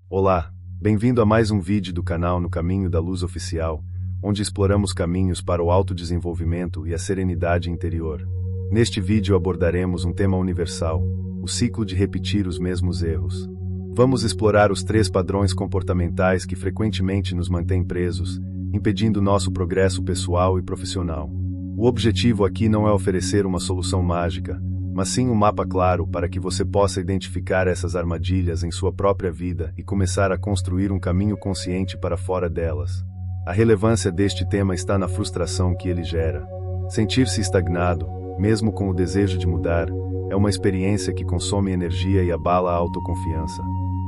Olá, bem-vindo a mais um vídeo do canal No Caminho da Luz Oficial, onde exploramos caminhos para o autodesenvolvimento e a serenidade interior. Neste vídeo abordaremos um tema universal, o ciclo de repetir os mesmos erros. Vamos explorar os 3 padrões comportamentais que frequentemente nos mantêm presos, impedindo nosso progresso pessoal e profissional. O objetivo aqui não é oferecer uma solução mágica, mas sim um mapa claro para que você possa identificar essas armadilhas em sua própria vida e começar a construir um caminho consciente para fora delas. A relevância deste tema está na frustração que ele gera. Sentir-se estagnado, mesmo com o desejo de mudar, é uma experiência que consome energia e abala a autoconfiança.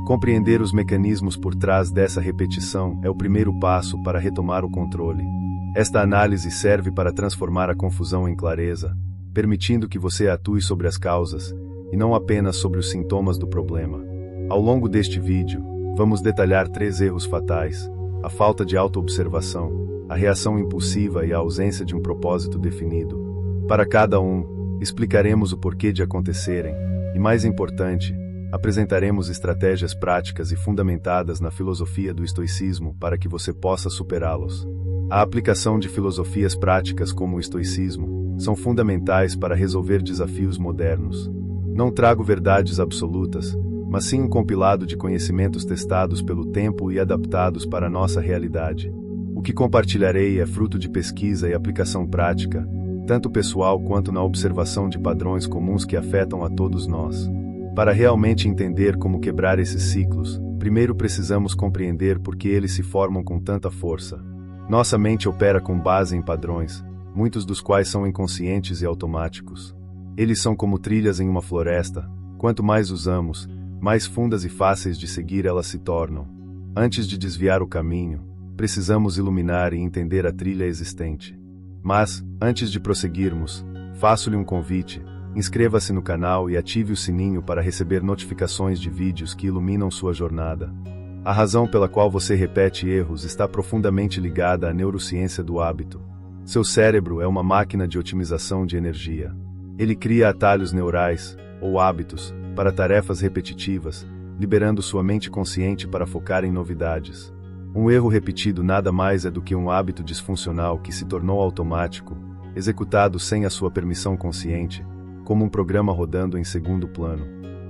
Compreender os mecanismos por trás dessa repetição é o primeiro passo para retomar o controle. Esta análise serve para transformar a confusão em clareza, permitindo que você atue sobre as causas, e não apenas sobre os sintomas do problema. Ao longo deste vídeo, vamos detalhar 3 erros fatais: a falta de autoobservação, a reação impulsiva e a ausência de um propósito definido. Para cada um, explicaremos o porquê de acontecerem, e mais importante, apresentaremos estratégias práticas e fundamentadas na filosofia do estoicismo para que você possa superá-los. A aplicação de filosofias práticas como o estoicismo são fundamentais para resolver desafios modernos. Não trago verdades absolutas, mas sim um compilado de conhecimentos testados pelo tempo e adaptados para a nossa realidade. O que compartilharei é fruto de pesquisa e aplicação prática, tanto pessoal quanto na observação de padrões comuns que afetam a todos nós. Para realmente entender como quebrar esses ciclos, primeiro precisamos compreender por que eles se formam com tanta força. Nossa mente opera com base em padrões, muitos dos quais são inconscientes e automáticos. Eles são como trilhas em uma floresta. Quanto mais usamos, mais fundas e fáceis de seguir elas se tornam. Antes de desviar o caminho, precisamos iluminar e entender a trilha existente. Mas, antes de prosseguirmos, faço-lhe um convite: inscreva-se no canal e ative o sininho para receber notificações de vídeos que iluminam sua jornada. A razão pela qual você repete erros está profundamente ligada à neurociência do hábito. Seu cérebro é uma máquina de otimização de energia. Ele cria atalhos neurais, ou hábitos, para tarefas repetitivas, liberando sua mente consciente para focar em novidades. Um erro repetido nada mais é do que um hábito disfuncional que se tornou automático, executado sem a sua permissão consciente, como um programa rodando em segundo plano.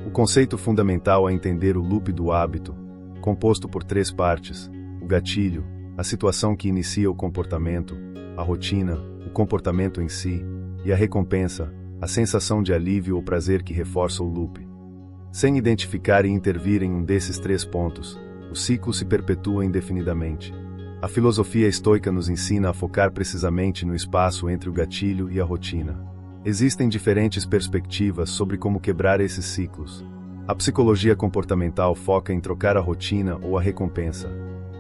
O conceito fundamental é entender o loop do hábito, composto por 3 partes: o gatilho, a situação que inicia o comportamento, a rotina, o comportamento em si, e a recompensa, a sensação de alívio ou prazer que reforça o loop. Sem identificar e intervir em um desses 3 pontos, o ciclo se perpetua indefinidamente. A filosofia estoica nos ensina a focar precisamente no espaço entre o gatilho e a rotina. Existem diferentes perspectivas sobre como quebrar esses ciclos. A psicologia comportamental foca em trocar a rotina ou a recompensa.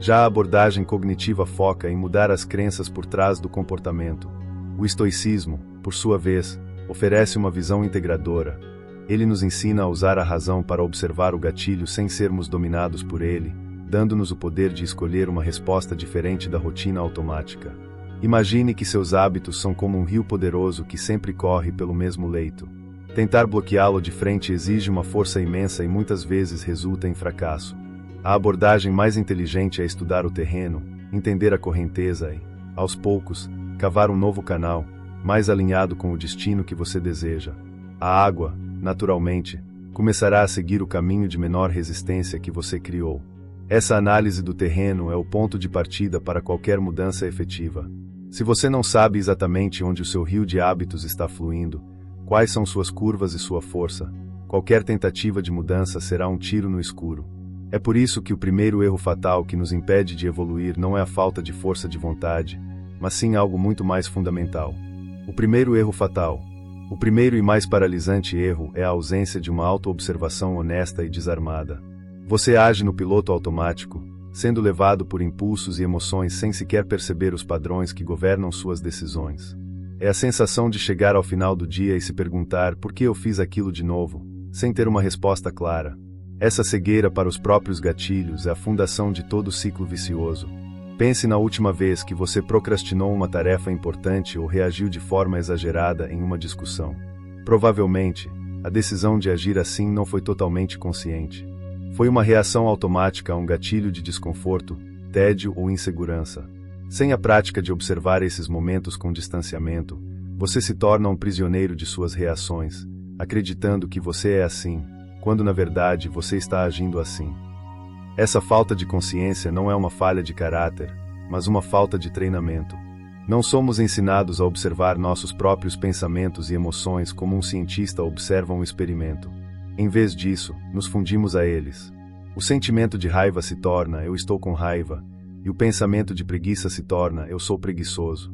Já a abordagem cognitiva foca em mudar as crenças por trás do comportamento. O estoicismo, por sua vez, oferece uma visão integradora. Ele nos ensina a usar a razão para observar o gatilho sem sermos dominados por ele, dando-nos o poder de escolher uma resposta diferente da rotina automática. Imagine que seus hábitos são como um rio poderoso que sempre corre pelo mesmo leito. Tentar bloqueá-lo de frente exige uma força imensa e muitas vezes resulta em fracasso. A abordagem mais inteligente é estudar o terreno, entender a correnteza e, aos poucos, cavar um novo canal, mais alinhado com o destino que você deseja. A água, naturalmente, começará a seguir o caminho de menor resistência que você criou. Essa análise do terreno é o ponto de partida para qualquer mudança efetiva. Se você não sabe exatamente onde o seu rio de hábitos está fluindo, quais são suas curvas e sua força, qualquer tentativa de mudança será um tiro no escuro. É por isso que o primeiro erro fatal que nos impede de evoluir não é a falta de força de vontade, mas sim algo muito mais fundamental. O primeiro erro fatal. O primeiro e mais paralisante erro é a ausência de uma autoobservação honesta e desarmada. Você age no piloto automático, sendo levado por impulsos e emoções sem sequer perceber os padrões que governam suas decisões. É a sensação de chegar ao final do dia e se perguntar por que eu fiz aquilo de novo, sem ter uma resposta clara. Essa cegueira para os próprios gatilhos é a fundação de todo ciclo vicioso. Pense na última vez que você procrastinou uma tarefa importante ou reagiu de forma exagerada em uma discussão. Provavelmente, a decisão de agir assim não foi totalmente consciente. Foi uma reação automática a um gatilho de desconforto, tédio ou insegurança. Sem a prática de observar esses momentos com distanciamento, você se torna um prisioneiro de suas reações, acreditando que você é assim, quando na verdade você está agindo assim. Essa falta de consciência não é uma falha de caráter, mas uma falta de treinamento. Não somos ensinados a observar nossos próprios pensamentos e emoções como um cientista observa um experimento. Em vez disso, nos fundimos a eles. O sentimento de raiva se torna eu estou com raiva, e o pensamento de preguiça se torna eu sou preguiçoso.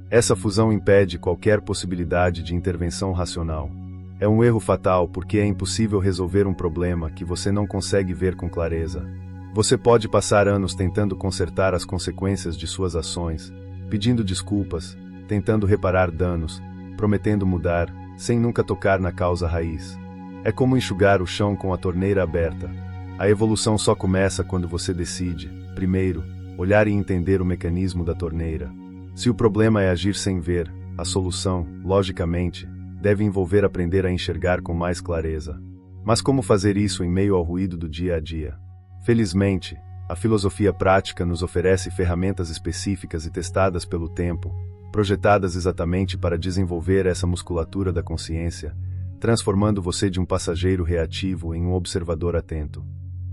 Essa fusão impede qualquer possibilidade de intervenção racional. É um erro fatal porque é impossível resolver um problema que você não consegue ver com clareza. Você pode passar anos tentando consertar as consequências de suas ações, pedindo desculpas, tentando reparar danos, prometendo mudar, sem nunca tocar na causa raiz. É como enxugar o chão com a torneira aberta. A evolução só começa quando você decide, primeiro, olhar e entender o mecanismo da torneira. Se o problema é agir sem ver, a solução, logicamente, deve envolver aprender a enxergar com mais clareza. Mas como fazer isso em meio ao ruído do dia a dia? Felizmente, a filosofia prática nos oferece ferramentas específicas e testadas pelo tempo, projetadas exatamente para desenvolver essa musculatura da consciência, transformando você de um passageiro reativo em um observador atento.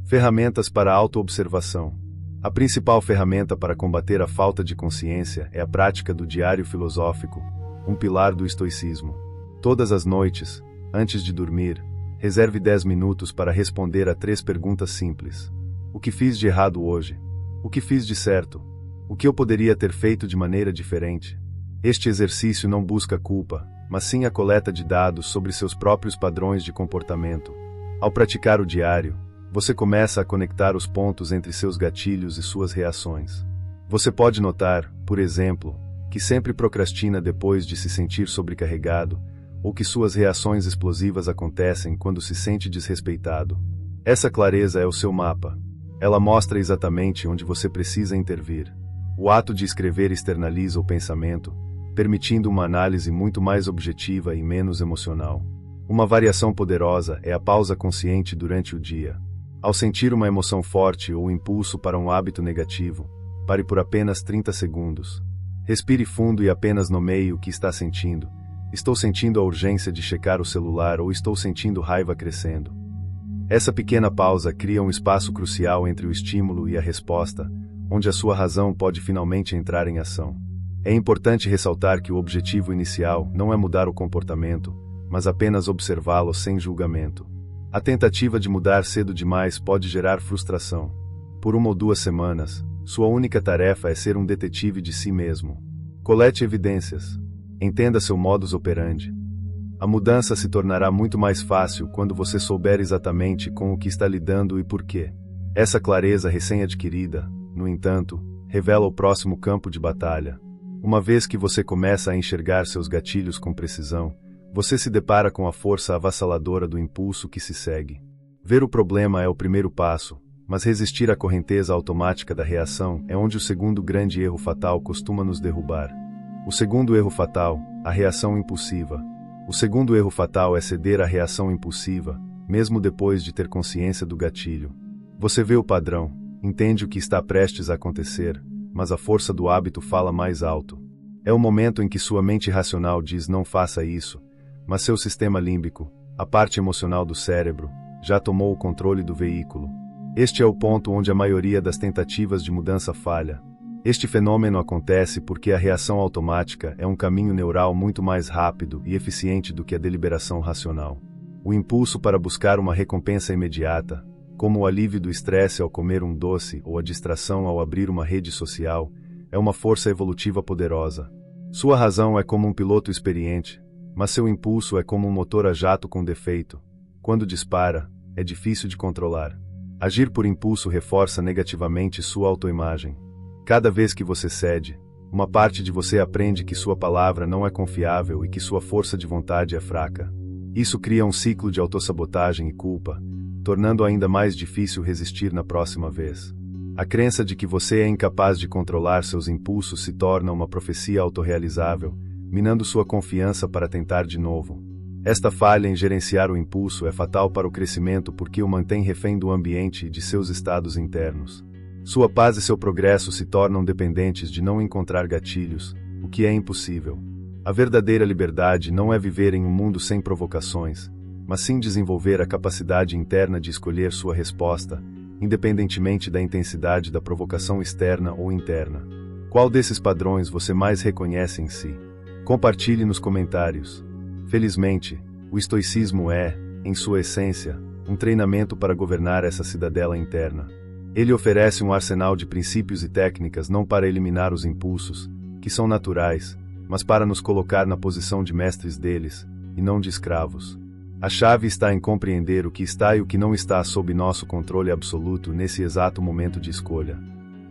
Ferramentas para a autoobservação. A principal ferramenta para combater a falta de consciência é a prática do diário filosófico, um pilar do estoicismo. Todas as noites, antes de dormir, reserve 10 minutos para responder a 3 perguntas simples. O que fiz de errado hoje? O que fiz de certo? O que eu poderia ter feito de maneira diferente? Este exercício não busca culpa, mas sim a coleta de dados sobre seus próprios padrões de comportamento. Ao praticar o diário, você começa a conectar os pontos entre seus gatilhos e suas reações. Você pode notar, por exemplo, que sempre procrastina depois de se sentir sobrecarregado, ou que suas reações explosivas acontecem quando se sente desrespeitado. Essa clareza é o seu mapa. Ela mostra exatamente onde você precisa intervir. O ato de escrever externaliza o pensamento, permitindo uma análise muito mais objetiva e menos emocional. Uma variação poderosa é a pausa consciente durante o dia. Ao sentir uma emoção forte ou impulso para um hábito negativo, pare por apenas 30 segundos. Respire fundo e apenas nomeie o que está sentindo. Estou sentindo a urgência de checar o celular ou estou sentindo raiva crescendo. Essa pequena pausa cria um espaço crucial entre o estímulo e a resposta, onde a sua razão pode finalmente entrar em ação. É importante ressaltar que o objetivo inicial não é mudar o comportamento, mas apenas observá-lo sem julgamento. A tentativa de mudar cedo demais pode gerar frustração. Por 1 ou 2 semanas, sua única tarefa é ser um detetive de si mesmo. Colete evidências. Entenda seu modus operandi. A mudança se tornará muito mais fácil quando você souber exatamente com o que está lidando e por quê. Essa clareza recém-adquirida, no entanto, revela o próximo campo de batalha. Uma vez que você começa a enxergar seus gatilhos com precisão, você se depara com a força avassaladora do impulso que se segue. Ver o problema é o primeiro passo, mas resistir à correnteza automática da reação é onde o segundo grande erro fatal costuma nos derrubar. O segundo erro fatal, a reação impulsiva. O segundo erro fatal é ceder à reação impulsiva, mesmo depois de ter consciência do gatilho. Você vê o padrão, entende o que está prestes a acontecer, mas a força do hábito fala mais alto. É o momento em que sua mente racional diz não faça isso, mas seu sistema límbico, a parte emocional do cérebro, já tomou o controle do veículo. Este é o ponto onde a maioria das tentativas de mudança falha. Este fenômeno acontece porque a reação automática é um caminho neural muito mais rápido e eficiente do que a deliberação racional. O impulso para buscar uma recompensa imediata, como o alívio do estresse ao comer um doce ou a distração ao abrir uma rede social, é uma força evolutiva poderosa. Sua razão é como um piloto experiente, mas seu impulso é como um motor a jato com defeito. Quando dispara, é difícil de controlar. Agir por impulso reforça negativamente sua autoimagem. Cada vez que você cede, uma parte de você aprende que sua palavra não é confiável e que sua força de vontade é fraca. Isso cria um ciclo de autossabotagem e culpa, tornando ainda mais difícil resistir na próxima vez. A crença de que você é incapaz de controlar seus impulsos se torna uma profecia autorrealizável, minando sua confiança para tentar de novo. Esta falha em gerenciar o impulso é fatal para o crescimento porque o mantém refém do ambiente e de seus estados internos. Sua paz e seu progresso se tornam dependentes de não encontrar gatilhos, o que é impossível. A verdadeira liberdade não é viver em um mundo sem provocações, mas sim desenvolver a capacidade interna de escolher sua resposta, independentemente da intensidade da provocação externa ou interna. Qual desses padrões você mais reconhece em si? Compartilhe nos comentários. Felizmente, o estoicismo é, em sua essência, um treinamento para governar essa cidadela interna. Ele oferece um arsenal de princípios e técnicas não para eliminar os impulsos, que são naturais, mas para nos colocar na posição de mestres deles, e não de escravos. A chave está em compreender o que está e o que não está sob nosso controle absoluto nesse exato momento de escolha.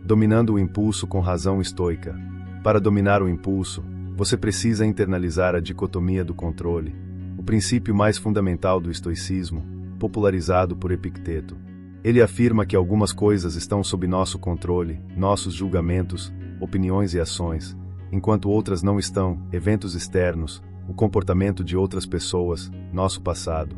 Dominando o impulso com razão estoica. Para dominar o impulso, você precisa internalizar a dicotomia do controle, o princípio mais fundamental do estoicismo, popularizado por Epicteto. Ele afirma que algumas coisas estão sob nosso controle, nossos julgamentos, opiniões e ações, enquanto outras não estão, eventos externos, o comportamento de outras pessoas, nosso passado.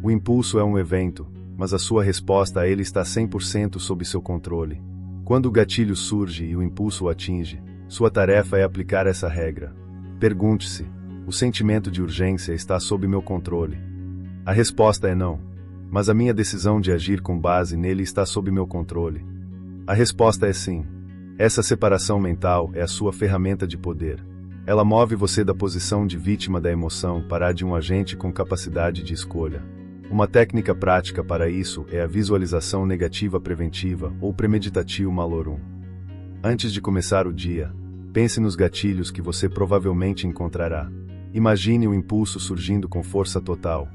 O impulso é um evento, mas a sua resposta a ele está 100% sob seu controle. Quando o gatilho surge e o impulso o atinge, sua tarefa é aplicar essa regra. Pergunte-se: o sentimento de urgência está sob meu controle? A resposta é não. Mas a minha decisão de agir com base nele está sob meu controle? A resposta é sim. Essa separação mental é a sua ferramenta de poder. Ela move você da posição de vítima da emoção para a de um agente com capacidade de escolha. Uma técnica prática para isso é a visualização negativa preventiva ou premeditatio malorum. Antes de começar o dia, pense nos gatilhos que você provavelmente encontrará. Imagine o impulso surgindo com força total.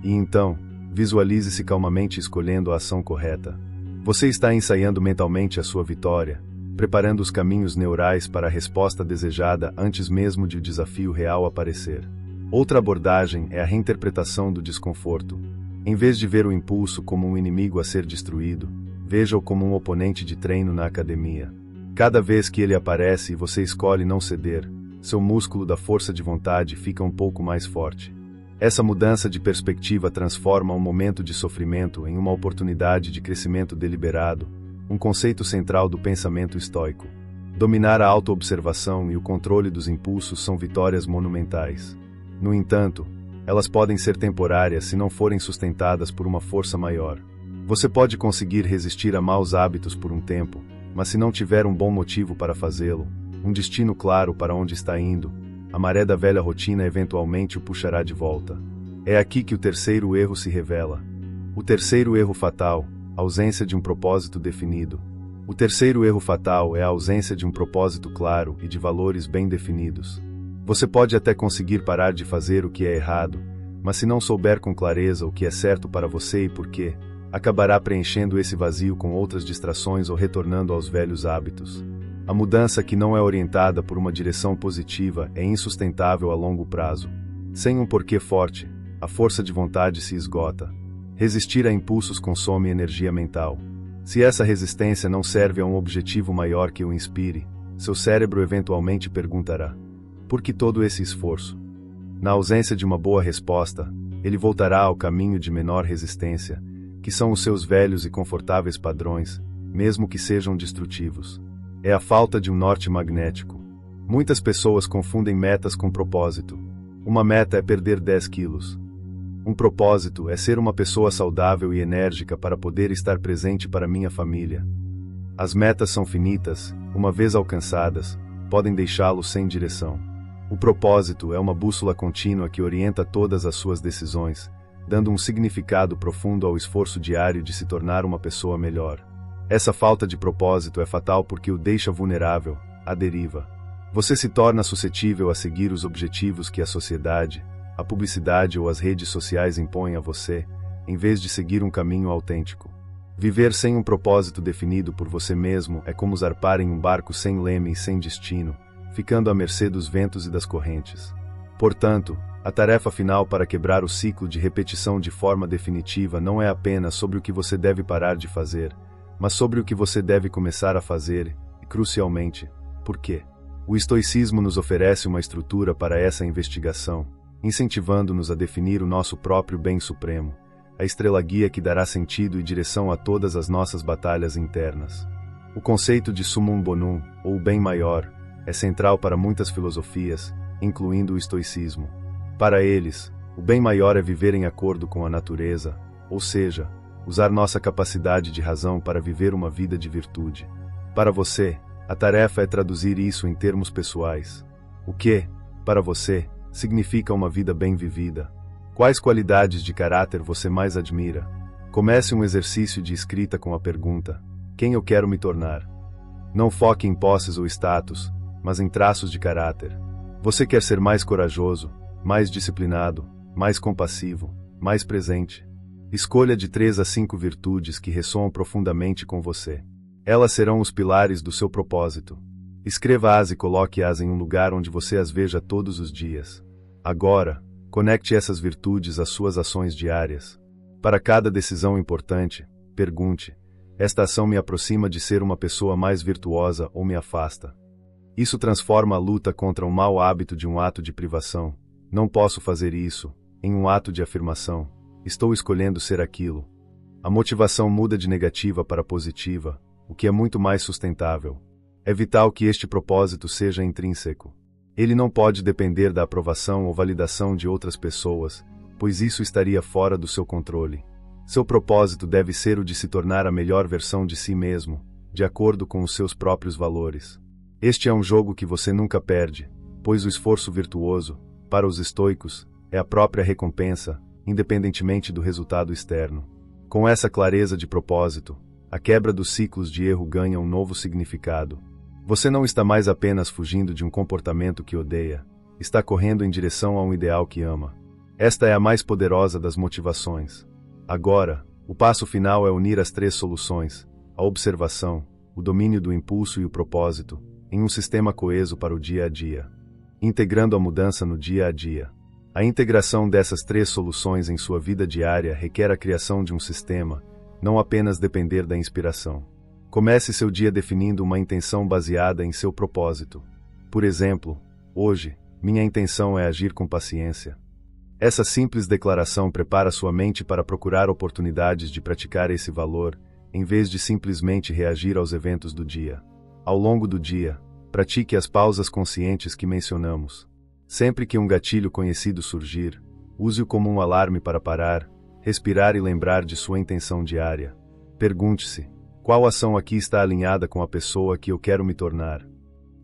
E então, visualize-se calmamente escolhendo a ação correta. Você está ensaiando mentalmente a sua vitória, preparando os caminhos neurais para a resposta desejada antes mesmo de o desafio real aparecer. Outra abordagem é a reinterpretação do desconforto. Em vez de ver o impulso como um inimigo a ser destruído, veja-o como um oponente de treino na academia. Cada vez que ele aparece e você escolhe não ceder, seu músculo da força de vontade fica um pouco mais forte. Essa mudança de perspectiva transforma um momento de sofrimento em uma oportunidade de crescimento deliberado, um conceito central do pensamento estoico. Dominar a autoobservação e o controle dos impulsos são vitórias monumentais. No entanto, elas podem ser temporárias se não forem sustentadas por uma força maior. Você pode conseguir resistir a maus hábitos por um tempo, mas se não tiver um bom motivo para fazê-lo, um destino claro para onde está indo, a maré da velha rotina eventualmente o puxará de volta. É aqui que o terceiro erro se revela. O terceiro erro fatal, a ausência de um propósito definido. O terceiro erro fatal é a ausência de um propósito claro e de valores bem definidos. Você pode até conseguir parar de fazer o que é errado, mas se não souber com clareza o que é certo para você e por quê, acabará preenchendo esse vazio com outras distrações ou retornando aos velhos hábitos. A mudança que não é orientada por uma direção positiva é insustentável a longo prazo. Sem um porquê forte, a força de vontade se esgota. Resistir a impulsos consome energia mental. Se essa resistência não serve a um objetivo maior que o inspire, seu cérebro eventualmente perguntará: por que todo esse esforço? Na ausência de uma boa resposta, ele voltará ao caminho de menor resistência, que são os seus velhos e confortáveis padrões, mesmo que sejam destrutivos. É a falta de um norte magnético. Muitas pessoas confundem metas com propósito. Uma meta é perder 10 quilos. Um propósito é ser uma pessoa saudável e enérgica para poder estar presente para minha família. As metas são finitas, uma vez alcançadas, podem deixá-lo sem direção. O propósito é uma bússola contínua que orienta todas as suas decisões, dando um significado profundo ao esforço diário de se tornar uma pessoa melhor. Essa falta de propósito é fatal porque o deixa vulnerável, à deriva. Você se torna suscetível a seguir os objetivos que a sociedade, a publicidade ou as redes sociais impõem a você, em vez de seguir um caminho autêntico. Viver sem um propósito definido por você mesmo é como zarpar em um barco sem leme e sem destino, ficando à mercê dos ventos e das correntes. Portanto, a tarefa final para quebrar o ciclo de repetição de forma definitiva não é apenas sobre o que você deve parar de fazer, mas sobre o que você deve começar a fazer, e, crucialmente, por quê. O estoicismo nos oferece uma estrutura para essa investigação. incentivando-nos a definir o nosso próprio bem supremo, a estrela guia que dará sentido e direção a todas as nossas batalhas internas. O conceito de summum bonum, ou o bem maior, é central para muitas filosofias, incluindo o estoicismo. Para eles, o bem maior é viver em acordo com a natureza, ou seja, usar nossa capacidade de razão para viver uma vida de virtude. Para você, a tarefa é traduzir isso em termos pessoais. O que, para você, significa uma vida bem vivida? Quais qualidades de caráter você mais admira? Comece um exercício de escrita com a pergunta: quem eu quero me tornar? Não foque em posses ou status, mas em traços de caráter. Você quer ser mais corajoso, mais disciplinado, mais compassivo, mais presente? Escolha de 3 a 5 virtudes que ressoam profundamente com você. Elas serão os pilares do seu propósito. Escreva-as e coloque-as em um lugar onde você as veja todos os dias. Agora, conecte essas virtudes às suas ações diárias. Para cada decisão importante, pergunte: esta ação me aproxima de ser uma pessoa mais virtuosa ou me afasta? Isso transforma a luta contra um mau hábito de um ato de privação. Não posso fazer isso, em um ato de afirmação. Estou escolhendo ser aquilo. A motivação muda de negativa para positiva, o que é muito mais sustentável. É vital que este propósito seja intrínseco. Ele não pode depender da aprovação ou validação de outras pessoas, pois isso estaria fora do seu controle. Seu propósito deve ser o de se tornar a melhor versão de si mesmo, de acordo com os seus próprios valores. Este é um jogo que você nunca perde, pois o esforço virtuoso, para os estoicos, é a própria recompensa, independentemente do resultado externo. Com essa clareza de propósito, a quebra dos ciclos de erro ganha um novo significado. Você não está mais apenas fugindo de um comportamento que odeia, está correndo em direção a um ideal que ama. Esta é a mais poderosa das motivações. Agora, o passo final é unir as 3 soluções, a observação, o domínio do impulso e o propósito, em um sistema coeso para o dia a dia. Integrando a mudança no dia a dia. A integração dessas 3 soluções em sua vida diária requer a criação de um sistema, não apenas depender da inspiração. Comece seu dia definindo uma intenção baseada em seu propósito. Por exemplo, hoje, minha intenção é agir com paciência. Essa simples declaração prepara sua mente para procurar oportunidades de praticar esse valor, em vez de simplesmente reagir aos eventos do dia. Ao longo do dia, pratique as pausas conscientes que mencionamos. Sempre que um gatilho conhecido surgir, use-o como um alarme para parar, respirar e lembrar de sua intenção diária. Pergunte-se: qual ação aqui está alinhada com a pessoa que eu quero me tornar?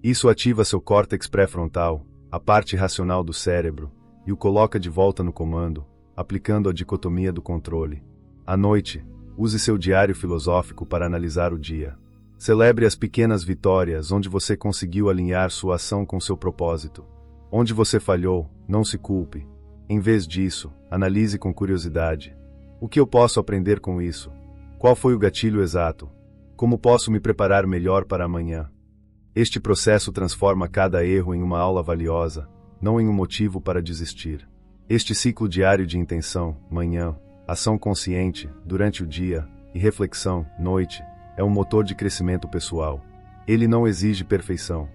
Isso ativa seu córtex pré-frontal, a parte racional do cérebro, e o coloca de volta no comando, aplicando a dicotomia do controle. À noite, use seu diário filosófico para analisar o dia. Celebre as pequenas vitórias onde você conseguiu alinhar sua ação com seu propósito. Onde você falhou, não se culpe. Em vez disso, analise com curiosidade. O que eu posso aprender com isso? Qual foi o gatilho exato? Como posso me preparar melhor para amanhã? Este processo transforma cada erro em uma aula valiosa, não em um motivo para desistir. Este ciclo diário de intenção, manhã, ação consciente, durante o dia, e reflexão, noite, é um motor de crescimento pessoal. Ele não exige perfeição.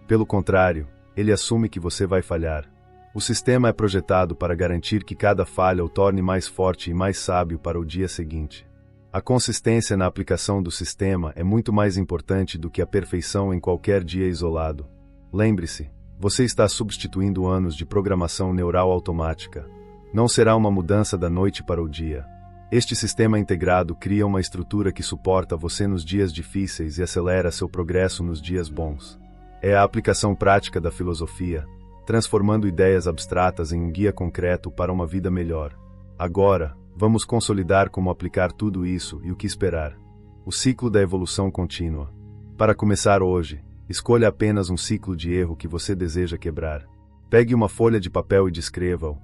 Pelo contrário, ele assume que você vai falhar. O sistema é projetado para garantir que cada falha o torne mais forte e mais sábio para o dia seguinte. A consistência na aplicação do sistema é muito mais importante do que a perfeição em qualquer dia isolado. Lembre-se, você está substituindo anos de programação neural automática. Não será uma mudança da noite para o dia. Este sistema integrado cria uma estrutura que suporta você nos dias difíceis e acelera seu progresso nos dias bons. É a aplicação prática da filosofia, transformando ideias abstratas em um guia concreto para uma vida melhor. Agora, vamos consolidar como aplicar tudo isso e o que esperar. O ciclo da evolução contínua. Para começar hoje, escolha apenas um ciclo de erro que você deseja quebrar. Pegue uma folha de papel e descreva-o.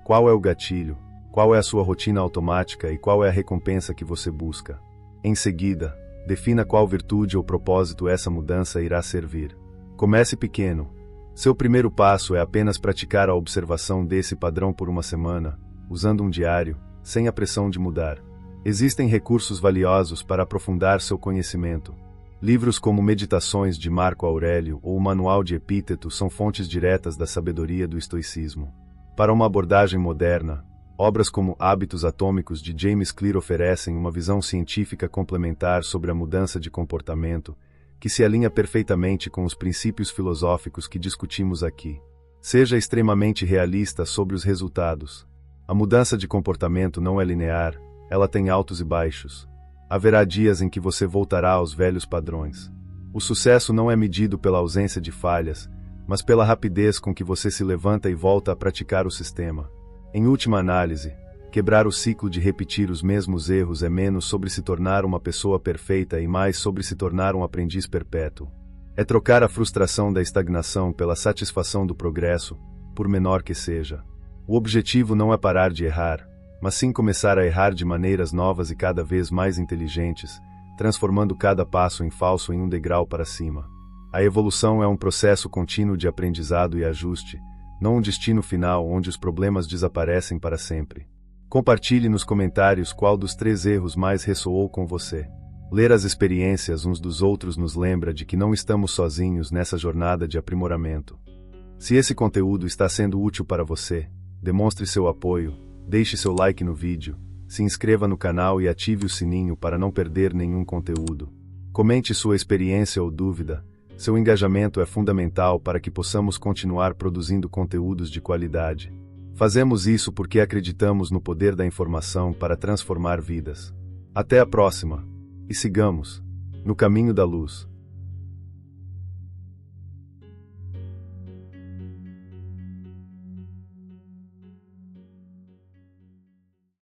Qual é o gatilho? Qual é a sua rotina automática e qual é a recompensa que você busca? Em seguida, defina qual virtude ou propósito essa mudança irá servir. Comece pequeno. Seu primeiro passo é apenas praticar a observação desse padrão por uma semana, usando um diário, sem a pressão de mudar. Existem recursos valiosos para aprofundar seu conhecimento. Livros como Meditações de Marco Aurélio ou o Manual de Epíteto são fontes diretas da sabedoria do estoicismo. Para uma abordagem moderna, obras como Hábitos Atômicos de James Clear oferecem uma visão científica complementar sobre a mudança de comportamento, que se alinha perfeitamente com os princípios filosóficos que discutimos aqui. Seja extremamente realista sobre os resultados. A mudança de comportamento não é linear, ela tem altos e baixos. Haverá dias em que você voltará aos velhos padrões. O sucesso não é medido pela ausência de falhas, mas pela rapidez com que você se levanta e volta a praticar o sistema. Em última análise, quebrar o ciclo de repetir os mesmos erros é menos sobre se tornar uma pessoa perfeita e mais sobre se tornar um aprendiz perpétuo. É trocar a frustração da estagnação pela satisfação do progresso, por menor que seja. O objetivo não é parar de errar, mas sim começar a errar de maneiras novas e cada vez mais inteligentes, transformando cada passo em falso em um degrau para cima. A evolução é um processo contínuo de aprendizado e ajuste, não um destino final onde os problemas desaparecem para sempre. Compartilhe nos comentários qual dos 3 erros mais ressoou com você. Ler as experiências uns dos outros nos lembra de que não estamos sozinhos nessa jornada de aprimoramento. Se esse conteúdo está sendo útil para você, demonstre seu apoio, deixe seu like no vídeo, se inscreva no canal e ative o sininho para não perder nenhum conteúdo. Comente sua experiência ou dúvida, seu engajamento é fundamental para que possamos continuar produzindo conteúdos de qualidade. Fazemos isso porque acreditamos no poder da informação para transformar vidas. Até a próxima! E sigamos no caminho da luz.